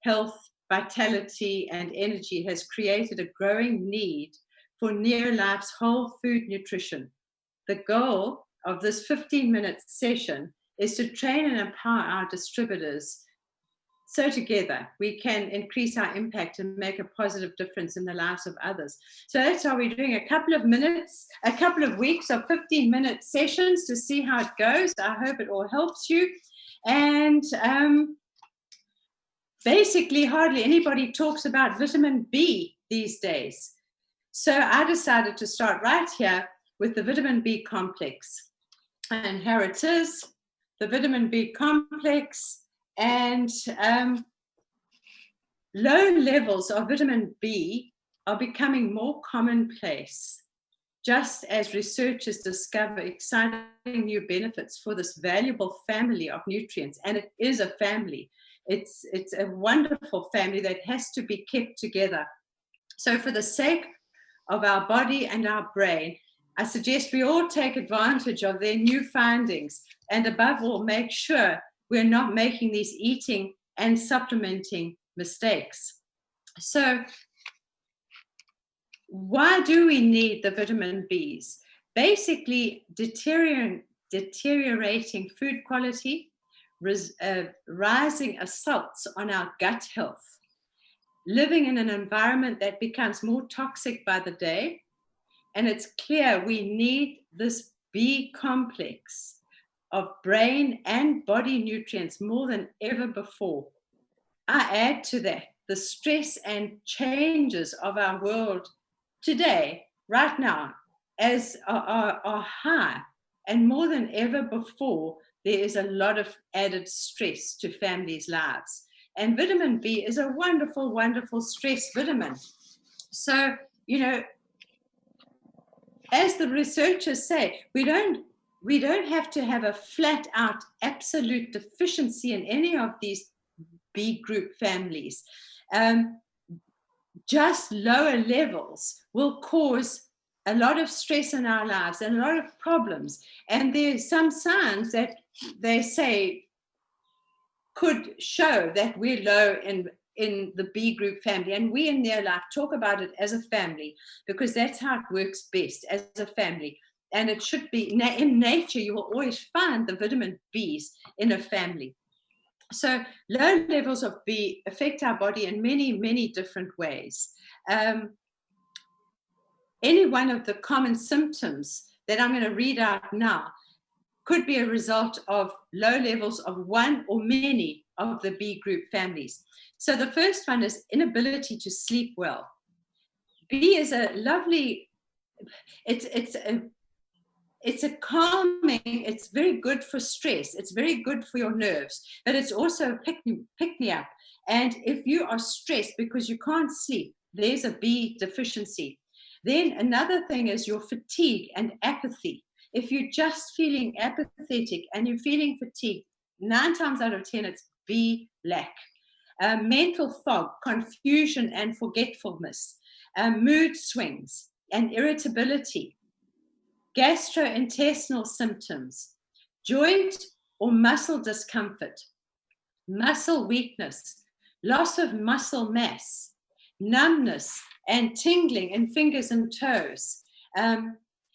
health, vitality, and energy has created a growing need for Neolife's whole food nutrition. The goal of this 15-minute session is to train and empower our distributors so together we can increase our impact and make a positive difference in the lives of others. So that's why we're doing a couple of weeks of 15-minute sessions to see how it goes. I hope it all helps you. And basically, hardly anybody talks about vitamin B these days. So I decided to start right here with the vitamin B complex. And here it is, the vitamin B complex. And low levels of vitamin B are becoming more commonplace, just as researchers discover exciting new benefits for this valuable family of nutrients. And it is a family. It's a wonderful family that has to be kept together. So for the sake of our body and our brain, I suggest we all take advantage of their new findings, and above all, make sure we're not making these eating and supplementing mistakes. So why do we need the vitamin Bs? Basically, deteriorating food quality, rising assaults on our gut health, living in an environment that becomes more toxic by the day. And it's clear we need this B complex of brain and body nutrients more than ever before. I add to that the stress and changes of our world today, right now, as are high, and more than ever before, there is a lot of added stress to families' lives. And vitamin B is a wonderful, wonderful stress vitamin. So, as the researchers say, we don't have to have a flat out absolute deficiency in any of these B group families. Just lower levels will cause a lot of stress in our lives and a lot of problems. And there's some signs that they say could show that we're low in the B group family. And we in Neolife talk about it as a family because that's how it works best, as a family. And it should be, in nature, you will always find the vitamin Bs in a family. So low levels of B affect our body in many, many different ways. Any one of the common symptoms that I'm going to read out now could be a result of low levels of one or many of the B group families. So the first one is inability to sleep well. B is a lovely, it's a calming, it's very good for stress, it's very good for your nerves, but it's also a pick-me-up. And if you are stressed because you can't sleep, there's a B deficiency. Then another thing is your fatigue and apathy. If you're just feeling apathetic and you're feeling fatigued, 9 times out of 10, it's B lack. Mental fog, confusion and forgetfulness, mood swings and irritability, gastrointestinal symptoms, joint or muscle discomfort, muscle weakness, loss of muscle mass, numbness and tingling in fingers and toes,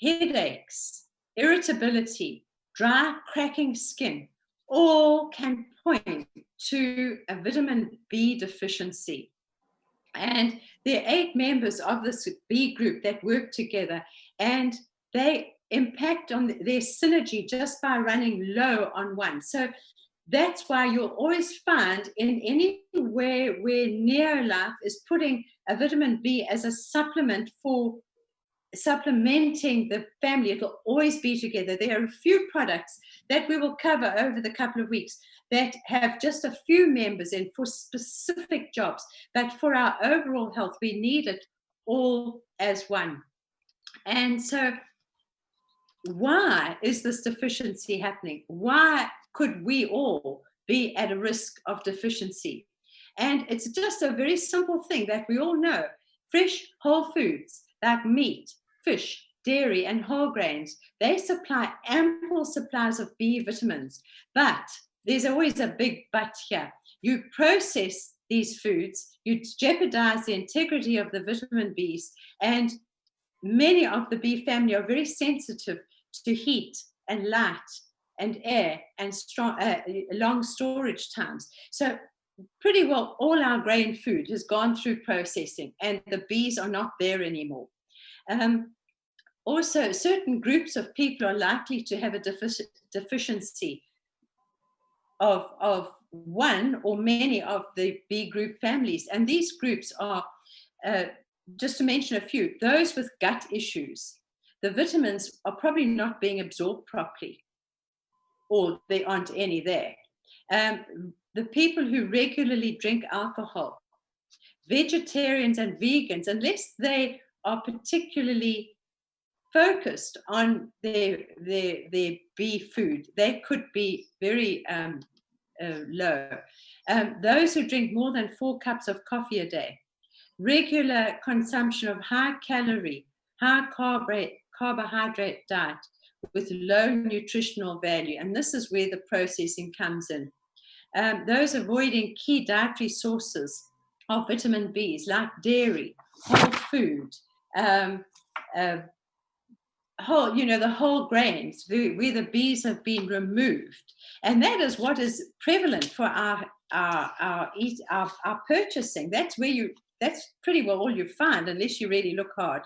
headaches, irritability, dry, cracking skin, all can point to a vitamin B deficiency. And there are 8 members of this B group that work together, and they impact on their synergy just by running low on one. So that's why you'll always find in anywhere where Neolife is putting a vitamin B as a supplement for supplementing the family, it'll always be together. There are a few products that we will cover over the couple of weeks that have just a few members in for specific jobs, but for our overall health, we need it all as one. And so why is this deficiency happening? Why could we all be at a risk of deficiency? And it's just a very simple thing that we all know. Fresh whole foods like meat, fish, dairy, and whole grains, they supply ample supplies of B vitamins. But there's always a big but here. You process these foods, you jeopardize the integrity of the vitamin Bs. And many of the bee family are very sensitive to heat and light and air and long storage times. So pretty well all our grain food has gone through processing and the bees are not there anymore. Also, certain groups of people are likely to have a deficiency of one or many of the bee group families. And these groups are, just to mention a few, those with gut issues. The vitamins are probably not being absorbed properly, or there aren't any there. The people who regularly drink alcohol, vegetarians and vegans, unless they are particularly focused on their bee food, they could be very low. Those who drink more than 4 cups of coffee a day, regular consumption of high calorie, high carbohydrate diet with low nutritional value, and this is where the processing comes in. Those avoiding key dietary sources of vitamin Bs like dairy, whole food, the whole grains, where the bees have been removed. And that is what is prevalent for our purchasing. That's pretty well all you find, unless you really look hard.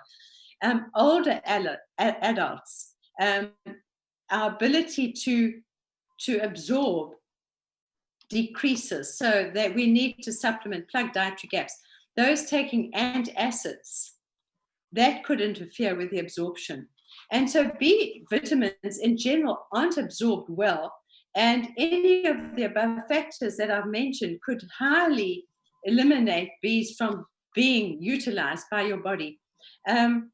Older adults, our ability to absorb decreases, so that we need to supplement, plug dietary gaps. Those taking antacids, that could interfere with the absorption. And so B vitamins in general aren't absorbed well, and any of the above factors that I've mentioned could highly eliminate Bs from being utilized by your body. An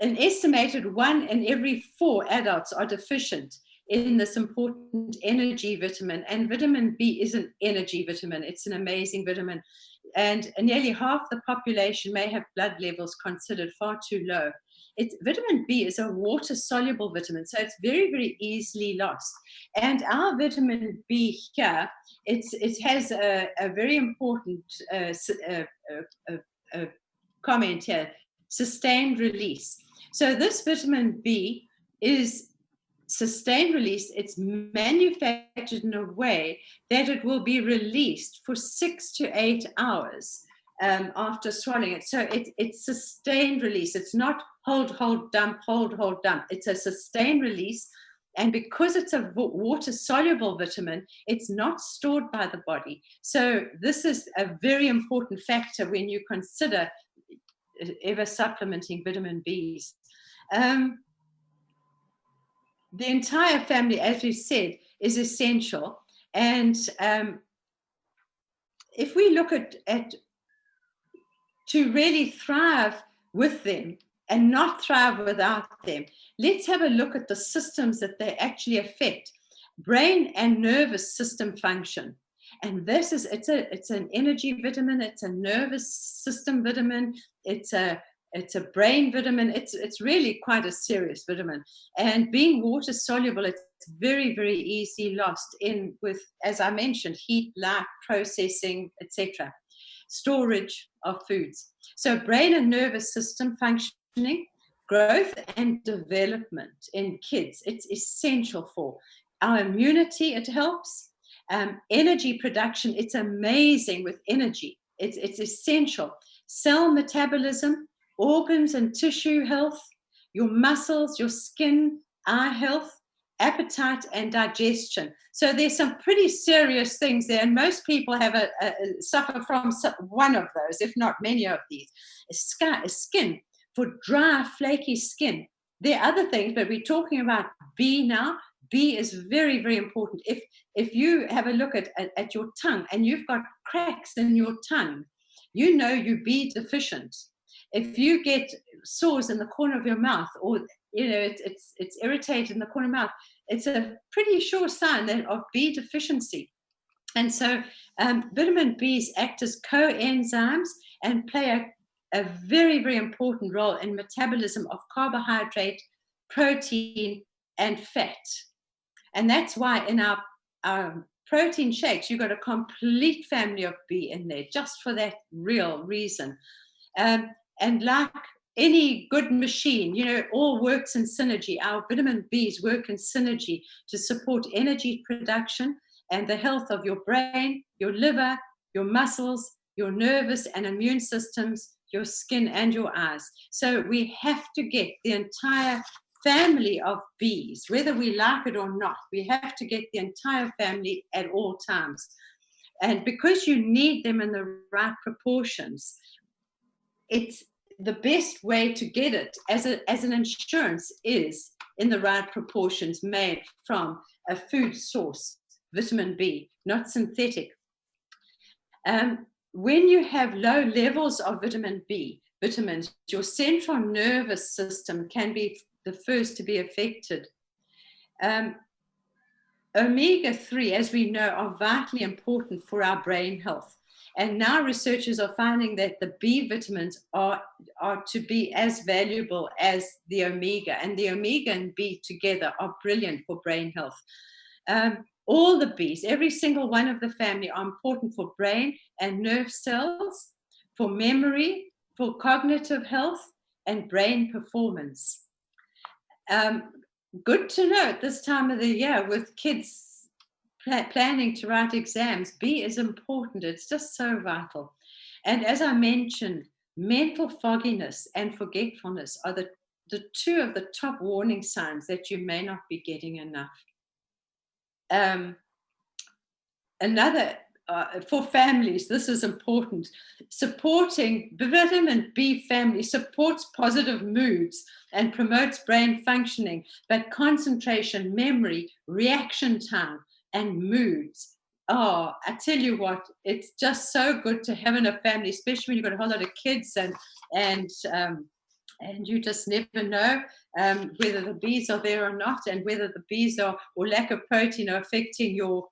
estimated 1 in every 4 adults are deficient in this important energy vitamin, and vitamin B is an energy vitamin. It's an amazing vitamin, and nearly half the population may have blood levels considered far too low. Vitamin B is a water-soluble vitamin, so it's very, very easily lost. And our vitamin B here, it has a very important comment here: sustained release. So this vitamin B is sustained release. It's manufactured in a way that it will be released for 6 to 8 hours after swallowing it. So it's sustained release. It's not hold, dump, hold, dump. It's a sustained release. And because it's a water-soluble vitamin, it's not stored by the body. So this is a very important factor when you consider ever supplementing vitamin Bs. The entire family, as we said, is essential. And if we look at to really thrive with them and not thrive without them, let's have a look at the systems that they actually affect. Brain and nervous system function. And this is, it's an energy vitamin, it's a nervous system vitamin, it's a brain vitamin. It's really quite a serious vitamin. And being water soluble, it's very, very easily lost in with, as I mentioned, heat, light, processing, etc. Storage of foods. So brain and nervous system functioning, growth and development in kids, it's essential for our immunity. It helps. Energy production, it's amazing with energy. It's essential. Cell metabolism, organs and tissue health, your muscles, your skin, eye health, appetite and digestion. So there's some pretty serious things there, and most people have suffer from one of those, if not many of these. Skin, for dry, flaky skin. There are other things, but we're talking about B now. B is very, very important. If you have a look at your tongue and you've got cracks in your tongue, you know you're B deficient. If you get sores in the corner of your mouth, or it's irritated in the corner of the mouth, it's a pretty sure sign of B deficiency. And so vitamin Bs act as coenzymes and play a very, very important role in metabolism of carbohydrate, protein, and fat. And that's why in our protein shakes, you've got a complete family of B in there, just for that real reason. And like any good machine, all works in synergy. Our vitamin Bs work in synergy to support energy production and the health of your brain, your liver, your muscles, your nervous and immune systems, your skin, and your eyes. So we have to get the entire family of Bs, whether we like it or not. We have to get the entire family at all times. And because you need them in the right proportions, it's the best way to get it as an insurance is in the right proportions, made from a food source, vitamin B, not synthetic. When you have low levels of vitamin B, vitamins, your central nervous system can be the first to be affected. Omega-3, as we know, are vitally important for our brain health. And now researchers are finding that the B vitamins are to be as valuable as the omega, and the omega and B together are brilliant for brain health. All the Bs, every single one of the family, are important for brain and nerve cells, for memory, for cognitive health, and brain performance. Good to know at this time of the year with kids planning to write exams, B is important. It's just so vital. And as I mentioned, mental fogginess and forgetfulness are the two of the top warning signs that you may not be getting enough. Another, for families, this is important. Supporting vitamin B family supports positive moods and promotes brain functioning, but concentration, memory, reaction time, and moods. Oh, I tell you what, it's just so good to have in a family, especially when you've got a whole lot of kids and you just never know whether the Bs are there or not, and whether the Bs are, or lack of protein, are affecting your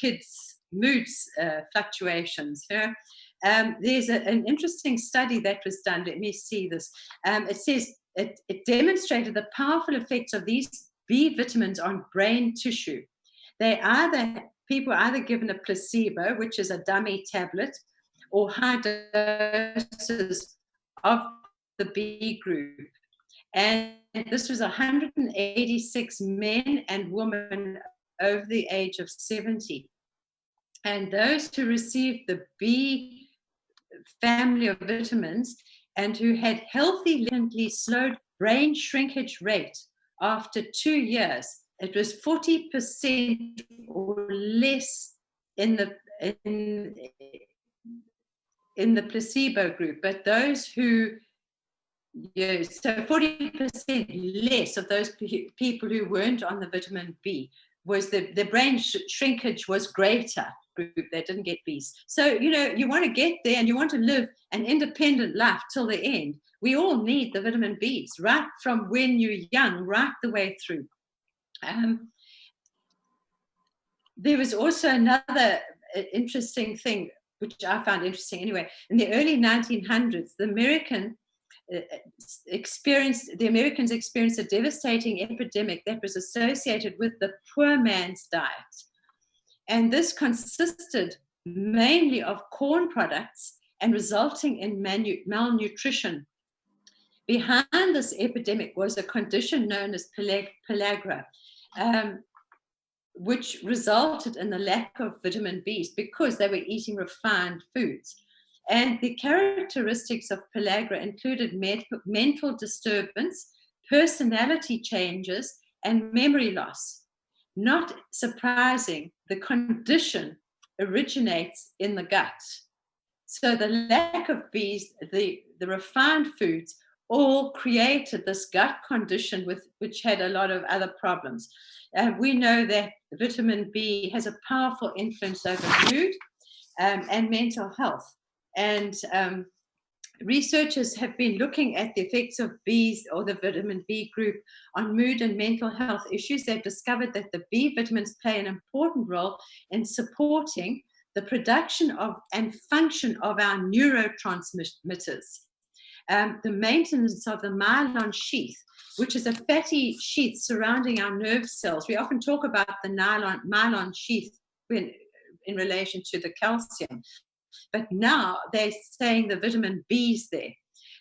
kids' moods fluctuations. There's an interesting study that was done. Let me see this. It says it demonstrated the powerful effects of these B vitamins on brain tissue. People are either given a placebo, which is a dummy tablet, or high doses of the B group. And this was 186 men and women over the age of 70. And those who received the B family of vitamins and who had healthy, slowed brain shrinkage rate after 2 years, it was 40% or less in the placebo group. But those who, so 40% less of those people who weren't on the vitamin B, was the brain shrinkage was greater group that didn't get Bs. So, you want to get there and you want to live an independent life till the end. We all need the vitamin Bs, right from when you're young, right the way through. There was also another interesting thing, which I found interesting anyway. In the early 1900s, the Americans experienced a devastating epidemic that was associated with the poor man's diet. And this consisted mainly of corn products and resulting in malnutrition. Behind this epidemic was a condition known as pellagra, which resulted in the lack of vitamin Bs because they were eating refined foods. And the characteristics of pellagra included mental disturbance, personality changes, and memory loss. Not surprising, the condition originates in the gut. So the lack of Bs, the refined foods, all created this gut condition which had a lot of other problems. We know that vitamin B has a powerful influence over mood and mental health. And researchers have been looking at the effects of Bs, or the vitamin B group, on mood and mental health issues. They've discovered that the B vitamins play an important role in supporting the production of and function of our neurotransmitters. the maintenance of the myelin sheath, which is a fatty sheath surrounding our nerve cells. We often talk about the myelin sheath in relation to the calcium, but now they're saying the vitamin B's there.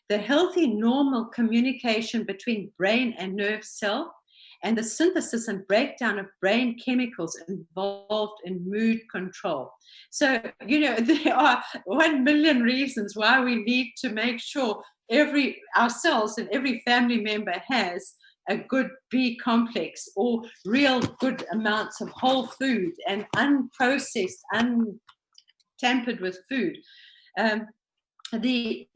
The healthy, normal communication between brain and nerve cell, and the synthesis and breakdown of brain chemicals involved in mood control. So, there are 1 million reasons why we need to make sure ourselves and every family member has a good B complex, or real good amounts of whole food and unprocessed, untampered with food. The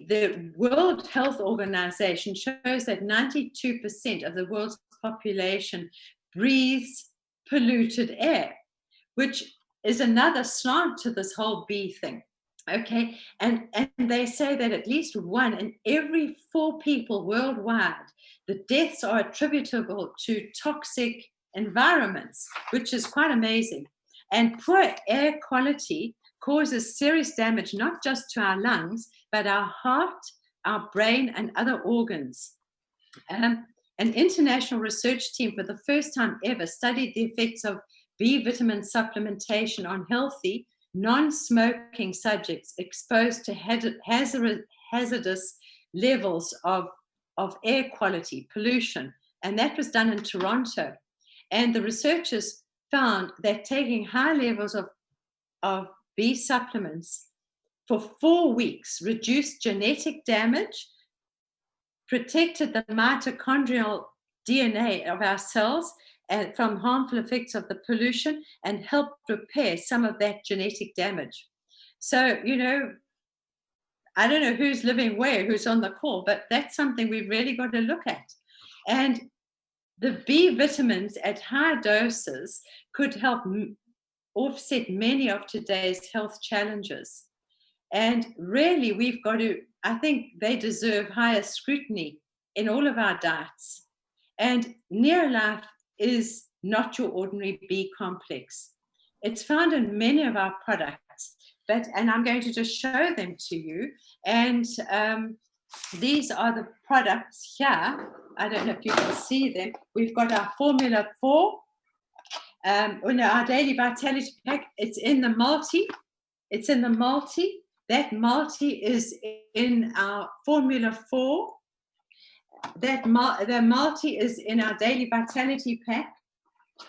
World Health Organization shows that 92% of the world's population breathes polluted air, which is another slant to this whole B thing. Okay, and they say that at least 1 in every 4 people worldwide, the deaths are attributable to toxic environments, which is quite amazing. And poor air quality causes serious damage, not just to our lungs, but our heart, our brain, and other organs. An international research team, for the first time ever, studied the effects of B vitamin supplementation on healthy, non-smoking subjects exposed to hazardous levels of air quality, pollution. And that was done in Toronto. And the researchers found that taking high levels of B supplements for 4 weeks reduced genetic damage, protected the mitochondrial DNA of our cells from harmful effects of the pollution, and helped repair some of that genetic damage. So, I don't know who's living where, who's on the call, but that's something we've really got to look at. And the B vitamins at high doses could help offset many of today's health challenges. And really, we've got to, I think they deserve higher scrutiny in all of our diets. And NeoLife is not your ordinary B complex. It's found in many of our products, and I'm going to just show them to you. And these are the products here. I don't know if you can see them. We've got our Formula 4, our Daily Vitality Pack. It's in the multi. That multi is in our Formula 4. The multi is in our Daily Vitality Pack.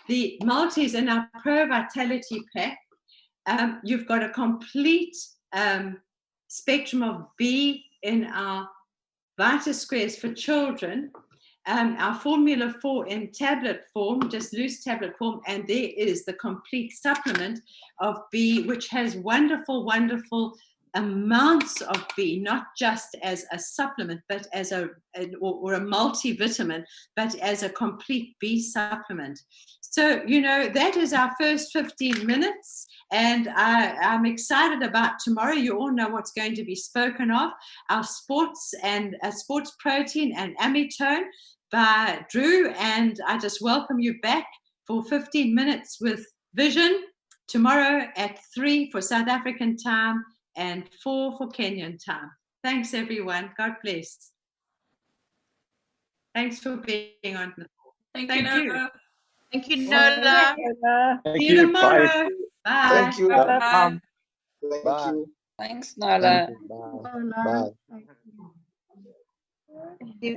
The multi is in our Pro Vitality Pack. You've got a complete spectrum of B in our VitaSquares for children. Our Formula 4 in tablet form, just loose tablet form, and there is the complete supplement of B, which has wonderful, wonderful amounts of B, not just as a supplement, but as or a multivitamin, but as a complete B supplement. So, that is our first 15 minutes. And I'm excited about tomorrow. You all know what's going to be spoken of. Our sports protein and Amitone by Drew. And I just welcome you back for 15 minutes with Vision tomorrow at 3 for South African time and 4 for Kenyan time. Thanks, everyone. God bless. Thanks for being on the call. Thank you. Thank you, Nola. See you tomorrow. Bye. Thank you. Bye. Thank you. Thanks, Nola. Bye. Bye. Thank you.